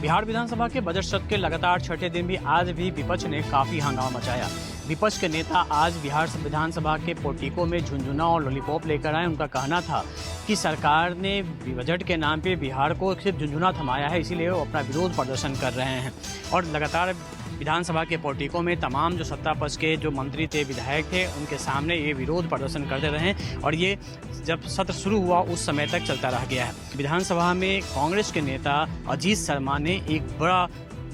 बिहार विधानसभा के बजट सत्र के लगातार छठे दिन भी आज भी विपक्ष ने काफी हंगामा मचाया। विपक्ष के नेता आज बिहार विधानसभा के पोर्टिको में झुनझुना और लॉलीपॉप लेकर आए। उनका कहना था कि सरकार ने बजट के नाम पे बिहार को सिर्फ झुनझुना थमाया है, इसीलिए वो अपना विरोध प्रदर्शन कर रहे हैं। और लगातार विधानसभा के पोर्टिको में तमाम जो सत्ता पक्ष के जो मंत्री थे, विधायक थे, उनके सामने ये विरोध प्रदर्शन करते रहे और ये जब सत्र शुरू हुआ उस समय तक चलता रह गया है। विधानसभा में कांग्रेस के नेता अजीत शर्मा ने एक बड़ा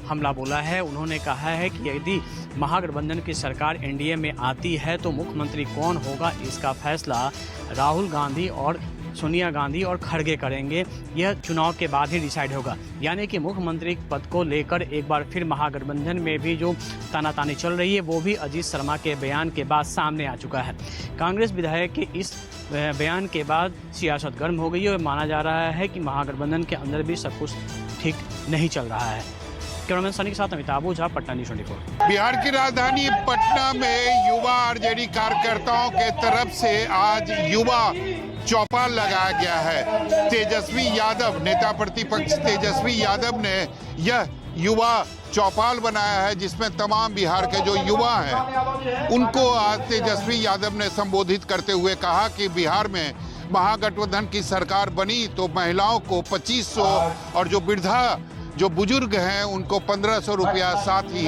हमला बोला है। उन्होंने कहा है कि यदि महागठबंधन की सरकार एनडीए में आती है तो मुख्यमंत्री कौन होगा, इसका फैसला राहुल गांधी और सोनिया गांधी और खड़गे करेंगे। यह चुनाव के बाद ही डिसाइड होगा। यानी कि मुख्यमंत्री पद को लेकर एक बार फिर महागठबंधन में भी जो तानातानी चल रही है वो भी अजीत शर्मा के बयान के बाद सामने आ चुका है। कांग्रेस विधायक के इस बयान के बाद सियासत गर्म हो गई है और माना जा रहा है कि महागठबंधन के अंदर भी सब कुछ ठीक नहीं चल रहा है। कैमरामैन सनी के साथ अमिताभ ओझा, पटना न्यूज़ 24। बिहार की राजधानी पटना में युवा आरजेडी कार्यकर्ताओं के तरफ से आज युवा चौपाल लगाया गया है। तेजस्वी यादव, नेता प्रतिपक्ष तेजस्वी यादव ने यह युवा चौपाल बनाया है जिसमें तमाम बिहार के जो युवा हैं उनको आज तेजस्वी यादव ने संबोधित करते हुए कहा कि बिहार में महागठबंधन की सरकार बनी तो महिलाओं को 2500 और जो बुजुर्ग हैं उनको 1500 रुपया, साथ ही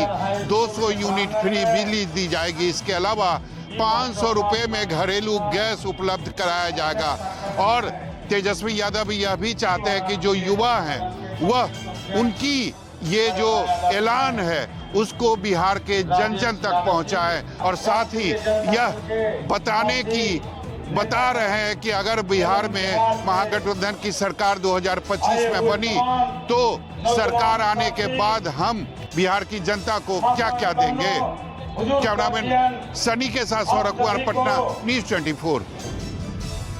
200 यूनिट फ्री बिजली दी जाएगी। इसके अलावा 500 रुपये में घरेलू गैस उपलब्ध कराया जाएगा। और तेजस्वी यादव यह भी चाहते हैं कि जो युवा हैं वह उनकी ये जो ऐलान है उसको बिहार के जन जन तक पहुंचाए और साथ ही यह बता रहे हैं कि अगर बिहार में महागठबंधन की सरकार 2025 में बनी तो सरकार आने के बाद हम बिहार की जनता को क्या क्या देंगे। कैमरामैन सनी के साथ सौरभ कुमार, पटना न्यूज़ 24।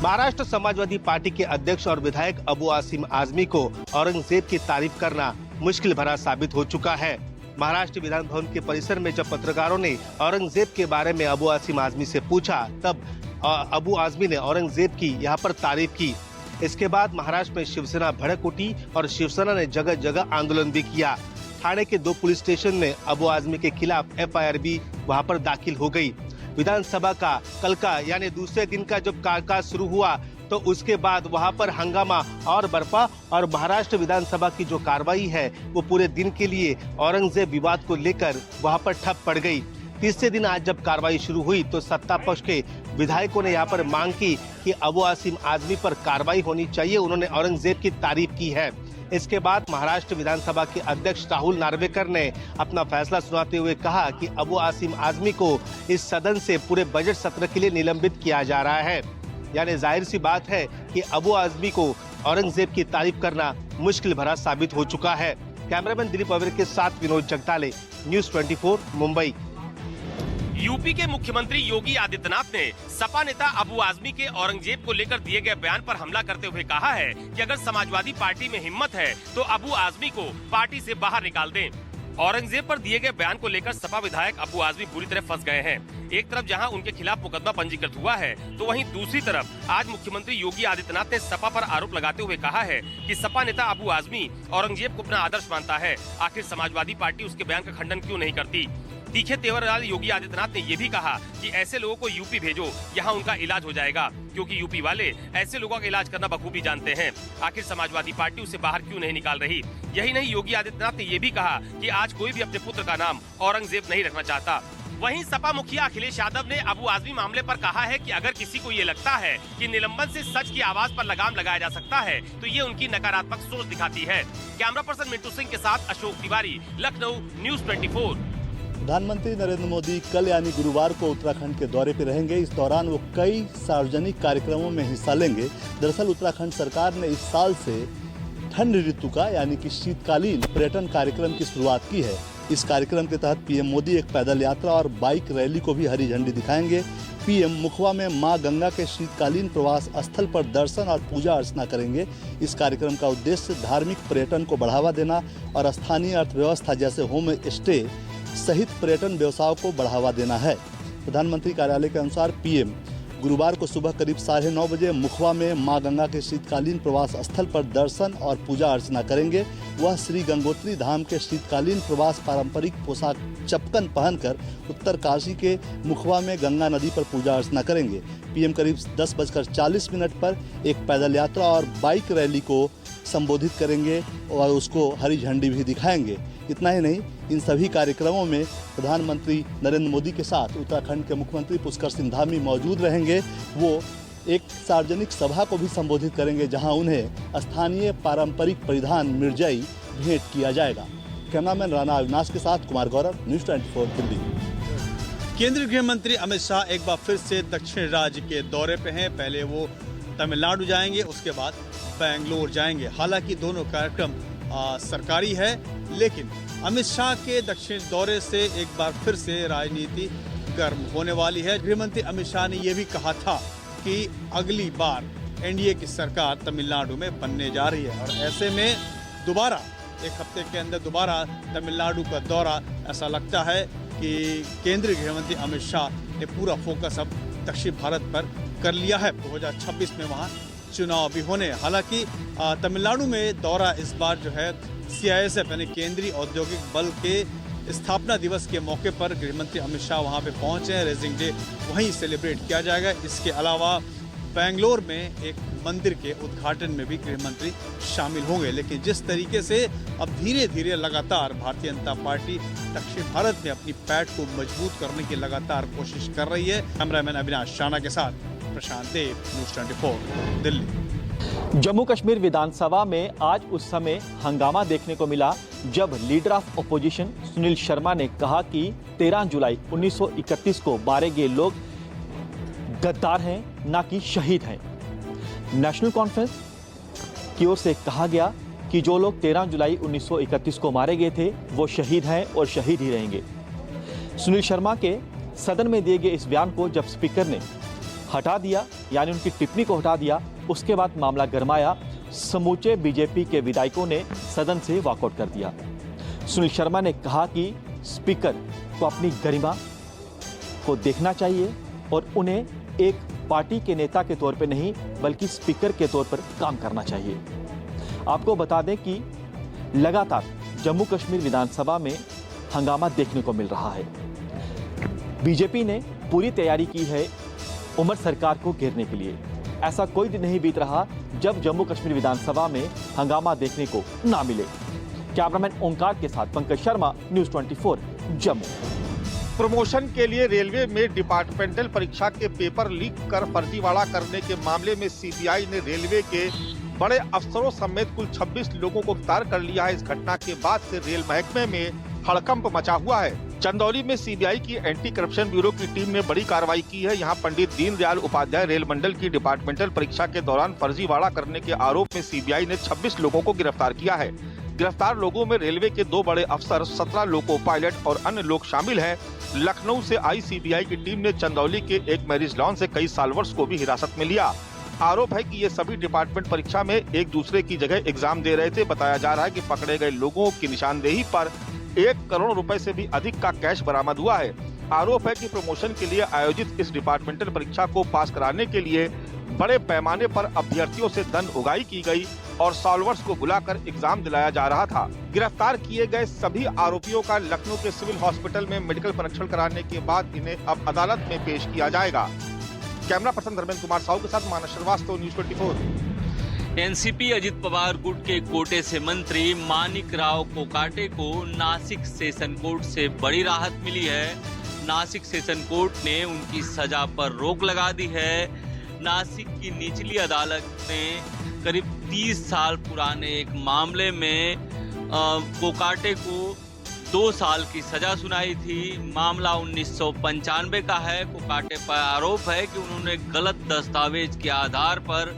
महाराष्ट्र समाजवादी पार्टी के अध्यक्ष और विधायक अबू आसिम आजमी को औरंगजेब की तारीफ करना मुश्किल भरा साबित हो चुका है। महाराष्ट्र विधान भवन के परिसर में जब पत्रकारों ने औरंगजेब के बारे में अबू आसिम आजमी से पूछा तब अबू आजमी ने औरंगजेब की यहाँ पर तारीफ की। इसके बाद महाराष्ट्र में शिवसेना भड़क उठी और शिवसेना ने जगह जगह आंदोलन भी किया। ठाणे के 2 पुलिस स्टेशन में अबू आजमी के खिलाफ एफआईआर भी वहाँ पर दाखिल हो गई। विधानसभा का कल का यानी दूसरे दिन का जब कामकाज शुरू हुआ तो उसके बाद वहां पर हंगामा और बरपा और महाराष्ट्र विधानसभा की जो कार्रवाई है वो पूरे दिन के लिए औरंगजेब विवाद को लेकर वहां पर ठप पड़ गई। तीसरे दिन आज जब कार्रवाई शुरू हुई तो सत्ता पक्ष के विधायकों ने यहाँ पर मांग की कि अबू आसिम आजमी पर कार्रवाई होनी चाहिए। उन्होंने औरंगजेब की तारीफ की है। इसके बाद महाराष्ट्र विधानसभा के अध्यक्ष राहुल नार्वेकर ने अपना फैसला सुनाते हुए कहा कि अबू आसिम आजमी को इस सदन से पूरे बजट सत्र के लिए निलंबित किया जा रहा है। यानी जाहिर सी बात है कि अबू आजमी को औरंगजेब की तारीफ करना मुश्किल भरा साबित हो चुका है। कैमरामैन दिलीप अवेर के साथ विनोद जगताले, न्यूज़ 24, मुंबई। यूपी के मुख्यमंत्री योगी आदित्यनाथ ने सपा नेता अबू आजमी के औरंगजेब को लेकर दिए गए बयान पर हमला करते हुए कहा है कि अगर समाजवादी पार्टी में हिम्मत है तो अबू आजमी को पार्टी से बाहर निकाल दें। औरंगजेब पर दिए गए बयान को लेकर सपा विधायक अबू आजमी बुरी तरह फंस गए हैं। एक तरफ जहां उनके खिलाफ मुकदमा पंजीकृत हुआ है तो वहीं दूसरी तरफ आज मुख्यमंत्री योगी आदित्यनाथ ने सपा पर आरोप लगाते हुए कहा है कि सपा नेता अबू आजमी औरंगजेब को अपना आदर्श मानता है। आखिर समाजवादी पार्टी उसके बयान का खंडन क्यों नहीं करती। तीखे तेवर वाले योगी आदित्यनाथ ने ये भी कहा कि ऐसे लोगों को यूपी भेजो, यहाँ उनका इलाज हो जाएगा, क्योंकि यूपी वाले ऐसे लोगों का इलाज करना बखूबी जानते हैं। आखिर समाजवादी पार्टी उसे बाहर क्यों नहीं निकाल रही। यही नहीं, योगी आदित्यनाथ ने ये भी कहा कि आज कोई भी अपने पुत्र का नाम औरंगजेब नहीं रखना चाहता। वहीं सपा मुखिया अखिलेश यादव ने अबू आजमी मामले पर कहा है कि अगर किसी को ये लगता है कि निलंबन से सच की आवाज पर लगाम लगाया जा सकता है तो ये उनकी नकारात्मक सोच दिखाती है। कैमरा पर्सन मिंटू सिंह के साथ अशोक तिवारी, लखनऊ, न्यूज़ 24। प्रधानमंत्री नरेंद्र मोदी कल यानी गुरुवार को उत्तराखंड के दौरे पर रहेंगे। इस दौरान वो कई सार्वजनिक कार्यक्रमों में हिस्सा लेंगे। दरअसल उत्तराखंड सरकार ने इस साल से ठंड ऋतु का यानी कि शीतकालीन पर्यटन कार्यक्रम की शुरुआत की है। इस कार्यक्रम के तहत पीएम मोदी एक पैदल यात्रा और बाइक रैली को भी हरी झंडी दिखाएंगे। पीएम मुखवा में मां गंगा के शीतकालीन प्रवास स्थल पर दर्शन और पूजा अर्चना करेंगे। इस कार्यक्रम का उद्देश्य धार्मिक पर्यटन को बढ़ावा देना और स्थानीय अर्थव्यवस्था जैसे होम स्टे सहित पर्यटन व्यवसाय को बढ़ावा देना है। प्रधानमंत्री कार्यालय के अनुसार पीएम गुरुवार को सुबह करीब 9:30 बजे मुखवा में मां गंगा के शीतकालीन प्रवास स्थल पर दर्शन और पूजा अर्चना करेंगे। वह श्री गंगोत्री धाम के शीतकालीन प्रवास पारंपरिक पोशाक चपकन पहनकर उत्तरकाशी के मुखवा में गंगा नदी पर पूजा अर्चना करेंगे। पीएम करीब 10:40 पर एक पैदल यात्रा और बाइक रैली को संबोधित करेंगे और उसको हरी झंडी भी दिखाएंगे। इतना ही नहीं, इन सभी कार्यक्रमों में प्रधानमंत्री नरेंद्र मोदी के साथ उत्तराखंड के मुख्यमंत्री पुष्कर सिंह धामी मौजूद रहेंगे। वो एक सार्वजनिक सभा को भी संबोधित करेंगे, जहां उन्हें स्थानीय पारंपरिक परिधान मिर्जाई भेंट किया जाएगा। कैमरामैन राणा अविनाश के साथ कुमार गौरव, न्यूज़ 24 दिल्ली। केंद्रीय गृह मंत्री अमित शाह एक बार फिर से दक्षिण राज्य के दौरे पे हैं। पहले वो तमिलनाडु जाएंगे, उसके बाद बेंगलोर जाएंगे। हालांकि दोनों कार्यक्रम सरकारी है, लेकिन अमित शाह के दक्षिण दौरे से एक बार फिर से राजनीति गर्म होने वाली है। गृह मंत्री अमित शाह ने यह भी कहा था कि अगली बार एनडीए की सरकार तमिलनाडु में बनने जा रही है और ऐसे में दोबारा एक हफ्ते के अंदर दोबारा तमिलनाडु का दौरा, ऐसा लगता है कि केंद्रीय गृह मंत्री अमित शाह ने पूरा फोकस अब दक्षिण भारत पर कर लिया है। 2026 में वहाँ चुनाव भी होने। हालांकि तमिलनाडु में दौरा इस बार जो है CISF यानी केंद्रीय औद्योगिक बल के स्थापना दिवस के मौके पर गृह मंत्री अमित शाह वहां पे पहुंचे हैं। रेजिंग डे वहीं सेलिब्रेट किया जाएगा। इसके अलावा बेंगलोर में एक मंदिर के उद्घाटन में भी गृह मंत्री शामिल होंगे। लेकिन जिस तरीके से अब धीरे धीरे लगातार भारतीय जनता पार्टी दक्षिण भारत में अपनी पैठ को मजबूत करने की लगातार कोशिश कर रही है। कैमरामैन अविनाश राणा के साथ प्रशांत देव, न्यूज़ 24 दिल्ली। जम्मू कश्मीर विधानसभा में आज उस समय हंगामा देखने को मिला जब leader of opposition Sunil Sharma ने कहा कि 13 जुलाई 1931 को मारे गए लोग गद्दार हैं, ना कि शहीद हैं। नेशनल कॉन्फ्रेंस की ओर से कहा गया कि जो लोग 13 जुलाई 1931 को मारे गए थे वो शहीद हैं और शहीद ही रहेंगे। सुनील शर्मा के सदन में दिए गए इस बयान को जब स्पीकर ने हटा दिया, यानी उनकी टिप्पणी को हटा दिया, उसके बाद मामला गरमाया। समूचे बीजेपी के विधायकों ने सदन से वॉकआउट कर दिया। सुनील शर्मा ने कहा कि स्पीकर को अपनी गरिमा को देखना चाहिए और उन्हें एक पार्टी के नेता के तौर पे नहीं बल्कि स्पीकर के तौर पर काम करना चाहिए। आपको बता दें कि लगातार जम्मू कश्मीर विधानसभा में हंगामा देखने को मिल रहा है। बीजेपी ने पूरी तैयारी की है उमर सरकार को घेरने के लिए। ऐसा कोई दिन नहीं बीत रहा जब जम्मू कश्मीर विधानसभा में हंगामा देखने को ना मिले। कैमरामैन ओंकार के साथ पंकज शर्मा, न्यूज़ 24 जम्मू। प्रमोशन के लिए रेलवे में डिपार्टमेंटल परीक्षा के पेपर लीक कर फर्जीवाड़ा करने के मामले में सीबीआई ने रेलवे के बड़े अफसरों समेत कुल 26 लोगों को गिरफ्तार कर लिया है। इस घटना के बाद से रेल महकमे में हड़कंप मचा हुआ है। चंदौली में सीबीआई की एंटी करप्शन ब्यूरो की टीम ने बड़ी कार्रवाई की है। यहां पंडित दीनदयाल उपाध्याय रेल मंडल की डिपार्टमेंटल परीक्षा के दौरान फर्जीवाड़ा करने के आरोप में सीबीआई ने 26 लोगों को गिरफ्तार किया है। गिरफ्तार लोगों में रेलवे के 2 बड़े अफसर, 17 लोको पायलट और अन्य लोग शामिल हैं। लखनऊ से आई सीबीआई की टीम ने चंदौली के एक मैरिज लॉन से कई साल्वर्स को भी हिरासत में लिया। आरोप है कि ये सभी डिपार्टमेंट परीक्षा में एक दूसरे की जगह एग्जाम दे रहे थे। बताया जा रहा है कि पकड़े गए लोगों की निशानदेही पर 1 करोड़ रुपए से भी अधिक का कैश बरामद हुआ है। आरोप है कि प्रमोशन के लिए आयोजित इस डिपार्टमेंटल परीक्षा को पास कराने के लिए बड़े पैमाने पर अभ्यर्थियों से धन उगाही की गई और सॉल्वर्स को बुलाकर एग्जाम दिलाया जा रहा था। गिरफ्तार किए गए सभी आरोपियों का लखनऊ के सिविल हॉस्पिटल में मेडिकल परीक्षण कराने के बाद इन्हें अब अदालत में पेश किया जाएगा। कैमरा पर्सन धर्मेंद्र कुमार साहू के साथ मानस श्रीवास्तव, न्यूज़ 24। एनसीपी अजित पवार गुट के कोटे से मंत्री मानिक राव कोकाटे को नासिक सेशन कोर्ट से बड़ी राहत मिली है। नासिक सेशन कोर्ट ने उनकी सजा पर रोक लगा दी है। नासिक की निचली अदालत ने करीब 30 साल पुराने एक मामले में कोकाटे को 2 साल की सजा सुनाई थी। मामला 1995 का है। कोकाटे पर आरोप है कि उन्होंने गलत दस्तावेज के आधार पर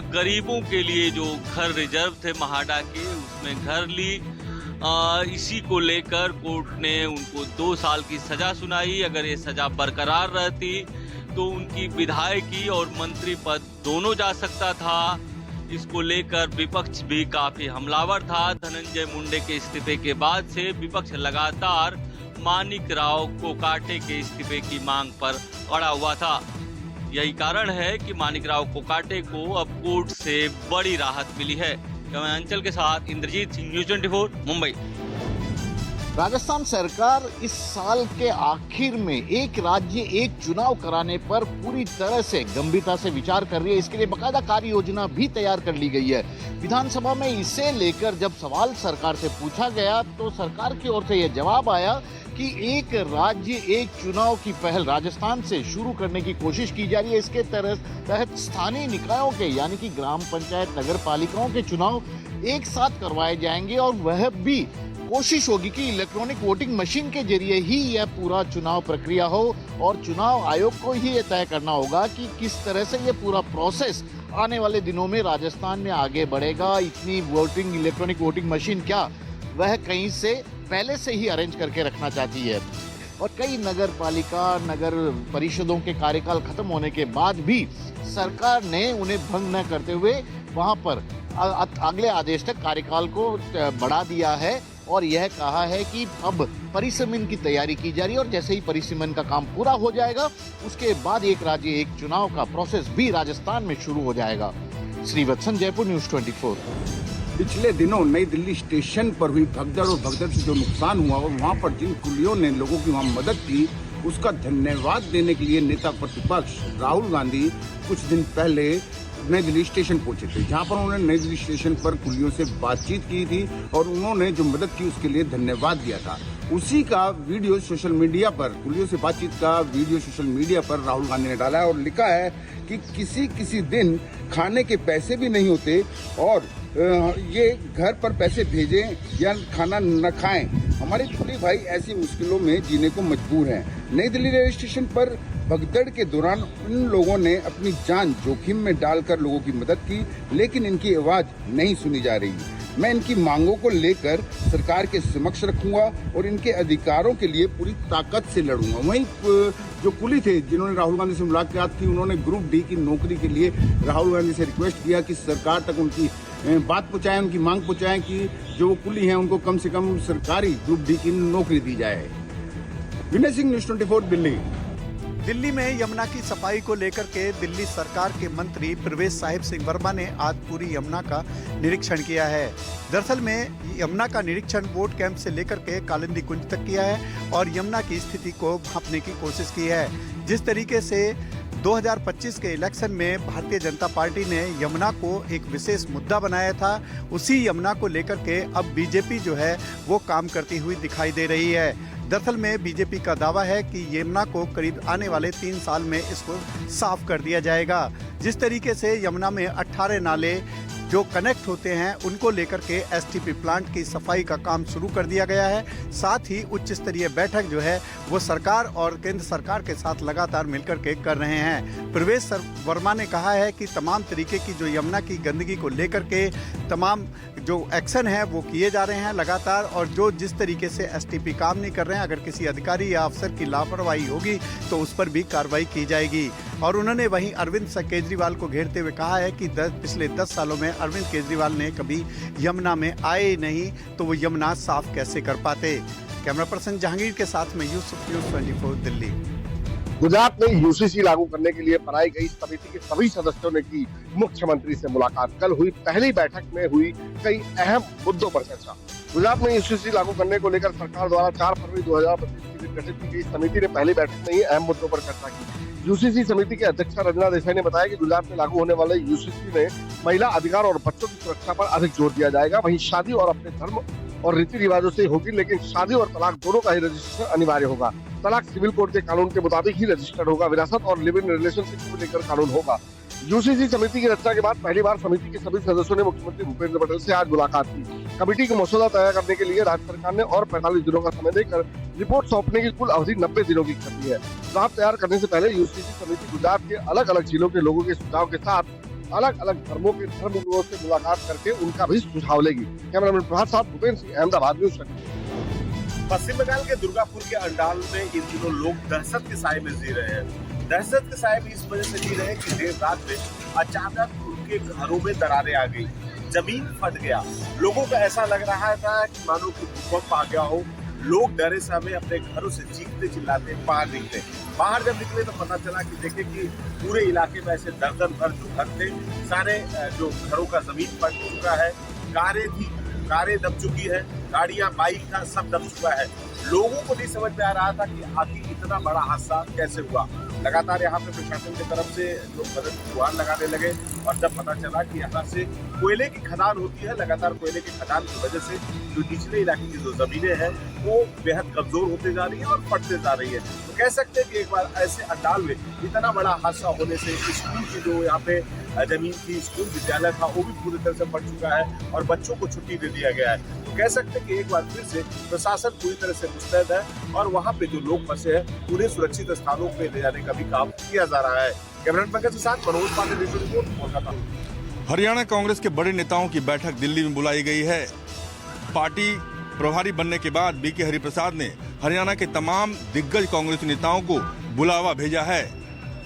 गरीबों के लिए जो घर रिजर्व थे महाडा के, उसमें घर ली। इसी को लेकर कोर्ट ने उनको 2 साल की सजा सुनाई। अगर ये सजा बरकरार रहती तो उनकी विधायकी और मंत्री पद दोनों जा सकता था। इसको लेकर विपक्ष भी काफी हमलावर था। धनंजय मुंडे के इस्तीफे के बाद से विपक्ष लगातार मानिक राव कोकाटे के इस्तीफे की मांग पर अड़ा हुआ था। यही कारण है कि माणिकराव कोकाटे को अब कोर्ट से बड़ी राहत मिली है। अंचल के साथ इंद्रजीत सिंह, न्यूज़ 24, मुंबई। राजस्थान सरकार इस साल के आखिर में एक राज्य एक चुनाव कराने पर पूरी तरह से गंभीरता से विचार कर रही है। इसके लिए बकायदा कार्य योजना भी तैयार कर ली गई है। विधानसभा में इसे लेकर जब सवाल सरकार से पूछा गया तो सरकार की ओर से यह जवाब आया कि एक राज्य एक चुनाव की पहल राजस्थान से शुरू करने की कोशिश की जा रही है। इसके तहत स्थानीय निकायों के यानी कि ग्राम पंचायत, नगर पालिकाओं के चुनाव एक साथ करवाए जाएंगे और वह भी कोशिश होगी कि इलेक्ट्रॉनिक वोटिंग मशीन के जरिए ही यह पूरा चुनाव प्रक्रिया हो और चुनाव आयोग को ही यह तय करना होगा कि किस तरह से यह पूरा प्रोसेस आने वाले दिनों में राजस्थान में आगे बढ़ेगा। इतनी इलेक्ट्रॉनिक वोटिंग मशीन क्या वह कहीं से पहले से ही अरेंज करके रखना चाहती है। और कई नगर पालिका, नगर परिषदों के कार्यकाल खत्म होने के बाद भी सरकार ने उन्हें भंग न करते हुए वहां पर अगले आदेश तक कार्यकाल को बढ़ा दिया है और यह कहा है कि अब परिसीमन की तैयारी की जा रही है और जैसे ही परिसीमन का काम पूरा हो जाएगा उसके बाद एक राज्य एक चुनाव का प्रोसेस भी राजस्थान में शुरू हो जाएगा। श्रीवत्सन, जयपुर, न्यूज़ 24। पिछले दिनों नई दिल्ली स्टेशन पर हुई भगदड़ से जो नुकसान हुआ और वहाँ पर जिन कुलियों ने लोगों की वहाँ मदद की उसका धन्यवाद देने के लिए नेता प्रतिपक्ष राहुल गांधी कुछ दिन पहले नई दिल्ली स्टेशन पहुंचे थे, जहां पर उन्होंने नई दिल्ली स्टेशन पर कुलियों से बातचीत की थी और उन्होंने जो मदद की उसके लिए धन्यवाद दिया था। उसी का वीडियो सोशल मीडिया पर, कुलियों से बातचीत का वीडियो सोशल मीडिया पर राहुल गांधी ने डाला है और लिखा है कि किसी दिन खाने के पैसे भी नहीं होते और ये घर पर पैसे भेजें या खाना न खाएं। हमारे कुली भाई ऐसी मुश्किलों में जीने को मजबूर हैं। नई दिल्ली रेलवे स्टेशन पर भगदड़ के दौरान इन लोगों ने अपनी जान जोखिम में डालकर लोगों की मदद की, लेकिन इनकी आवाज नहीं सुनी जा रही। मैं इनकी मांगों को लेकर सरकार के समक्ष रखूंगा और इनके अधिकारों के लिए पूरी ताकत से लड़ूंगा। वहीं जो कुली थे जिन्होंने राहुल गांधी से मुलाकात की, उन्होंने ग्रुप डी की नौकरी के लिए राहुल गांधी से रिक्वेस्ट किया कि सरकार तक उनकी बात पहुंचाएं, उनकी मांग पहुंचाएं कि जो वो कुली हैं उनको कम से कम सरकारी ग्रुप डी की नौकरी दी जाए। विनय सिंह, न्यूज़ 24, दिल्ली। दिल्ली में यमुना की सफाई को लेकर के दिल्ली सरकार के मंत्री प्रवेश साहिब सिंह वर्मा ने आज पूरी यमुना का निरीक्षण किया है। दरअसल में यमुना का निरीक्षण बोट कैंप से लेकर के कालिंदी कुंज तक किया है और यमुना की स्थिति को भांपने की कोशिश की है। जिस तरीके से 2025 के इलेक्शन में भारतीय जनता पार्टी ने यमुना को एक विशेष मुद्दा बनाया था, उसी यमुना को लेकर के अब बीजेपी जो है वो काम करती हुई दिखाई दे रही है। दरअसल में बीजेपी का दावा है कि यमुना को करीब आने वाले 3 साल में इसको साफ कर दिया जाएगा। जिस तरीके से यमुना में 18 नाले जो कनेक्ट होते हैं उनको लेकर के एसटीपी प्लांट की सफाई का काम शुरू कर दिया गया है। साथ ही उच्च स्तरीय बैठक जो है वो सरकार और केंद्र सरकार के साथ लगातार मिलकर के कर रहे हैं। प्रवेश वर्मा ने कहा है कि तमाम तरीके की जो यमुना की गंदगी को लेकर के तमाम जो एक्शन है वो किए जा रहे हैं लगातार, और जो जिस तरीके से एसटीपी काम नहीं कर रहे हैं, अगर किसी अधिकारी या अफसर की लापरवाही होगी तो उस पर भी कार्रवाई की जाएगी। और उन्होंने वहीं अरविंद केजरीवाल को घेरते हुए कहा है कि पिछले 10 सालों में अरविंद केजरीवाल ने कभी यमुना में आए नहीं तो वो यमुना साफ कैसे कर पाते। कैमरा पर्सन जहांगीर के साथ में यूसुफ, न्यूज़ 24, दिल्ली। गुजरात में यूसीसी लागू करने के लिए बनाई गई समिति के सभी सदस्यों ने की मुख्यमंत्री से मुलाकात। कल हुई पहली बैठक में हुई कई अहम मुद्दों पर चर्चा। गुजरात में यूसीसी लागू करने को लेकर सरकार द्वारा 4 फरवरी 2025 के दिन गठित की गई समिति ने पहली बैठक में ही अहम मुद्दों पर चर्चा की। यूसीसी समिति के अध्यक्ष रंजना देसाई ने बताया कि गुजरात में लागू होने वाले यूसीसी में महिला अधिकार और बच्चों की सुरक्षा पर अधिक जोर दिया जाएगा। वहीं शादी और अपने धर्म और रीति रिवाजों से होगी, लेकिन शादी और तलाक दोनों का ही रजिस्ट्रेशन अनिवार्य होगा। तलाक सिविल कोड के कानून के मुताबिक ही रजिस्टर्ड होगा। विरासत और लिव इन रिलेशनशिप को लेकर कानून होगा। यूसीसी समिति की रचना के बाद पहली बार समिति के सभी सदस्यों ने मुख्यमंत्री भूपेंद्र पटेल से आज मुलाकात की। कमेटी को मसौदा तैयार करने के लिए राज्य सरकार ने और 45 दिनों का समय देकर रिपोर्ट सौंपने की कुल अवधि 90 दिनों की कर दी है। ड्राफ्ट तैयार करने से पहले यूसीसी समिति गुजरात के अलग अलग जिलों के लोगों के सुझाव के साथ अलग अलग धर्मों के धर्मगुरुओं से मुलाकात करके उनका भी सुझाव लेगी। कैमरामैन प्रभात साहब, भूपेंद्र सिंह, अहमदाबाद, न्यूज़ 24। पश्चिम बंगाल के दुर्गापुर के अंडाल में इन दिनों लोग दहशत के साए में जी रहे हैं। दहशत के साए में इस वजह से जी रहे हैं कि देर रात में अचानक उनके घरों में दरारें आ गई, जमीन फट गया। लोगों को ऐसा लग रहा था कि मानो कि भूकंप आ गया हो लोग डरे समय अपने घरों से चीखते चिल्लाते बाहर निकले। बाहर जब निकले तो पता चला कि देखे कि पूरे इलाके में ऐसे दर्जन भर जो घर थे, सारे जो घरों का जमीन फट चुका है, कारें दब चुकी है, गाड़ियां, बाइक था, सब दब चुका है। लोगों को नहीं समझ में आ रहा था कि आखिर इतना बड़ा हादसा कैसे हुआ। लगातार यहाँ पे प्रशासन की तरफ से लोग मदद की गुहार लगाने लगे और जब पता चला कि यहाँ से कोयले की खदान होती है, लगातार कोयले की खदान की वजह से जो निचले इलाके की जो जमीनें हैं वो बेहद कमजोर होते जा रही है और फटते जा रही है। तो कह सकते हैं कि एक बार ऐसे अंडाल में इतना बड़ा हादसा होने से स्कूल की जो यहाँ पे जमीन थी, स्कूल विद्यालय था, वो भी पूरी तरह से फट चुका है और बच्चों को छुट्टी दे दिया गया है। तो कह सकते हैं कि एक बार फिर से प्रशासन पूरी तरह से मुस्तैद है और वहाँ पे जो लोग फंसे हैं उन्हें सुरक्षित स्थानों पे ले जाने का भी काम किया जा रहा है। कैमरामैन पंकज के साथ मनोज पांडे, रिपोर्ट, कोलकाता। हरियाणा कांग्रेस के बड़े नेताओं की बैठक दिल्ली में बुलाई गई है। पार्टी प्रभारी बनने के बाद बीके हरिप्रसाद ने हरियाणा के तमाम दिग्गज कांग्रेसी नेताओं को बुलावा भेजा है।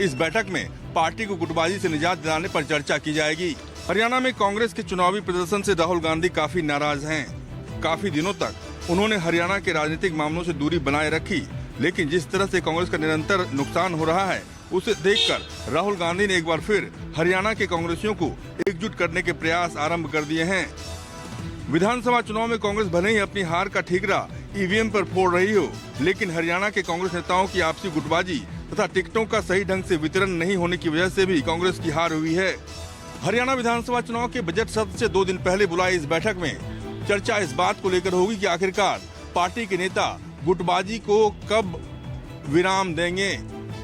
इस बैठक में पार्टी को गुटबाजी से निजात दिलाने पर चर्चा की जाएगी। हरियाणा में कांग्रेस के चुनावी प्रदर्शन से राहुल गांधी काफी नाराज हैं। काफी दिनों तक उन्होंने हरियाणा के राजनीतिक मामलों से दूरी बनाए रखी, लेकिन जिस तरह से कांग्रेस का निरंतर नुकसान हो रहा है उसे देखकर राहुल गांधी ने एक बार फिर हरियाणा के कांग्रेसियों को एकजुट करने के प्रयास आरंभ कर दिए हैं। विधानसभा चुनाव में कांग्रेस भले ही अपनी हार का ठीकरा ईवीएम पर फोड़ रही हो, लेकिन हरियाणा के कांग्रेस नेताओं की आपसी गुटबाजी तथा टिकटों का सही ढंग से वितरण नहीं होने की वजह से भी कांग्रेस की हार हुई है। हरियाणा विधानसभा चुनाव के बजट सत्र से 2 दिन पहले बुलाई इस बैठक में चर्चा इस बात को लेकर होगी कि आखिरकार पार्टी के नेता गुटबाजी को कब विराम देंगे।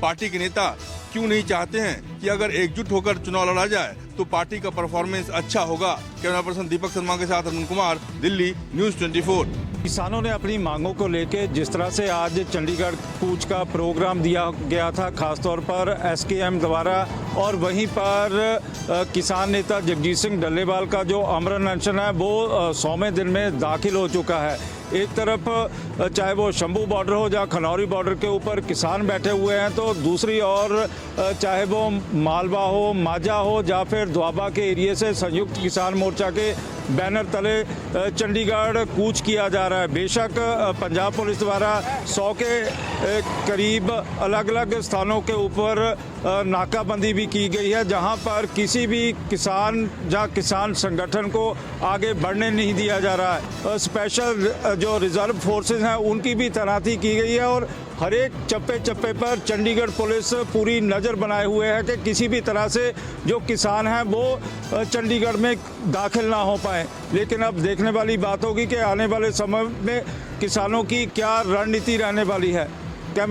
पार्टी के नेता क्यों नहीं चाहते हैं कि अगर एकजुट होकर चुनाव लड़ा जाए तो पार्टी का परफॉर्मेंस अच्छा होगा। कैमरा पर्सन दीपक शर्मा के साथ अरुण कुमार, दिल्ली, न्यूज़ 24। किसानों ने अपनी मांगों को लेकर जिस तरह से आज चंडीगढ़ कूच का प्रोग्राम दिया गया था, खासतौर पर एसकेएम द्वारा, और वहीं पर किसान नेता जगजीत सिंह डल्लेवाल का जो अमर अनशन है वो 100वें दिन में दाखिल हो चुका है। एक तरफ चाहे वो शंभू बॉर्डर हो, जहाँ खनौरी बॉर्डर के ऊपर किसान बैठे हुए हैं, तो दूसरी ओर चाहे वो मालवा हो, माजा हो, या फिर द्वाबा के एरिए से संयुक्त किसान मोर्चा के बैनर तले चंडीगढ़ कूच किया जा रहा है। बेशक पंजाब पुलिस द्वारा 100 के करीब अलग अलग स्थानों के ऊपर नाकाबंदी भी की गई है, जहां पर किसी भी किसान या किसान संगठन को आगे बढ़ने नहीं दिया जा रहा है। स्पेशल जो रिजर्व फोर्सेस हैं उनकी भी तैनाती की गई है और हर एक चप्पे चप्पे पर चंडीगढ़ पुलिस पूरी नज़र बनाए हुए है कि किसी भी तरह से जो किसान हैं वो चंडीगढ़ में दाखिल ना हो पाए। लेकिन अब देखने वाली बात होगी कि आने वाले समय में किसानों की क्या रणनीति रहने वाली है।